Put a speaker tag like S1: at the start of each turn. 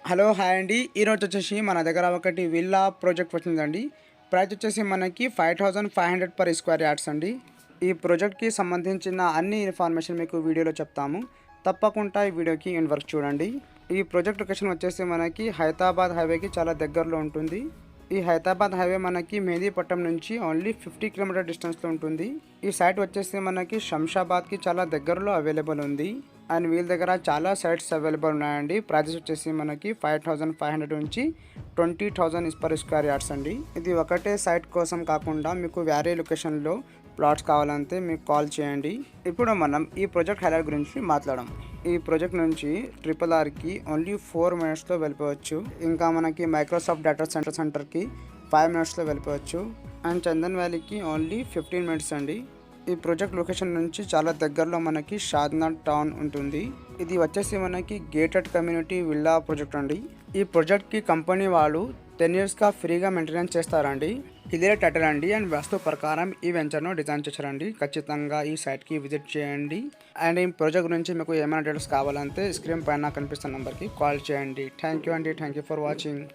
S1: Hello hi అండి. ఈరోజు వచ్చేసి మన దగ్గర ఒకటి విల్లా ప్రాజెక్ట్ వచ్చిందండి. ప్రైస్ వచ్చేసి మనకి 5500 పర్ స్క్వేర్ యార్డ్స్ అండి. ఈ ప్రాజెక్ట్కి సంబంధించిన అన్ని ఇన్ఫర్మేషన్ మీకు వీడియోలో చెప్తాము. తప్పకుండా ఈ వీడియోకి ఎండ్ వరకు చూడండి. ఈ ప్రాజెక్ట్ లొకేషన్ వచ్చేసి మనకి హైదరాబాద్ హైవేకి చాలా దగ్గరలో ఉంటుంది. ఈ హైదరాబాద్ హైవే మనకి మెహదీపట్నం నుంచి ఓన్లీ 50 కిలోమీటర్ డిస్టెన్స్లో ఉంటుంది. ఈ సైట్ వచ్చేసి మనకి శంషాబాద్కి చాలా దగ్గరలో అవైలబుల్ ఉంది. అండ్ వీళ్ళ దగ్గర చాలా సైట్స్ అవైలబుల్ ఉన్నాయండి. ప్రైజెస్ వచ్చేసి మనకి 5500 నుంచి 20,000 పర్ స్క్వేర్ యార్డ్స్ అండి. ఇది ఒకటే సైట్ కోసం కాకుండా మీకు వేరే లొకేషన్లో ప్లాట్స్ కావాలంటే మీకు కాల్ చేయండి. ఇప్పుడు మనం ఈ ప్రాజెక్ట్ హైలైట్ గురించి మాట్లాడడం. ఈ ప్రాజెక్ట్ నుంచి RRRకి ఓన్లీ 4 మినిట్స్లో వెళ్ళిపోవచ్చు. ఇంకా మనకి మైక్రోసాఫ్ట్ డేటా సెంటర్కి 5 మినిట్స్లో వెళ్ళిపోవచ్చు. అండ్ చందన్ వ్యాలీకి ఓన్లీ 15 మినిట్స్ అండి. ఈ ప్రాజెక్ట్ లొకేషన్ నుంచి చాలా దగ్గరలో మనకి షాద్నగర్ టౌన్ ఉంటుంది. ఇది వచ్చేసి మనకి గేటెడ్ కమ్యూనిటీ విల్లా ప్రాజెక్ట్ అండి. ఈ ప్రాజెక్ట్కి కంపెనీ వాళ్ళు 10 ఇయర్స్గా ఫ్రీగా మెయింటెనెన్స్ చేస్తారండి. ఇదే టైటిల్ అండి. అండ్ వాస్తు ప్రకారం ఈ వెంచర్ను డిజైన్ చేశారండి. ఖచ్చితంగా ఈ సైట్కి విజిట్ చేయండి. అండ్ ఈ ప్రాజెక్ట్ గురించి మీకు ఏమైనా డీటెయిల్స్ కావాలంటే స్క్రీన్ పైన కనిపిస్తున్న నెంబర్కి కాల్ చేయండి. థ్యాంక్ యూ అండి. Thank you for watching.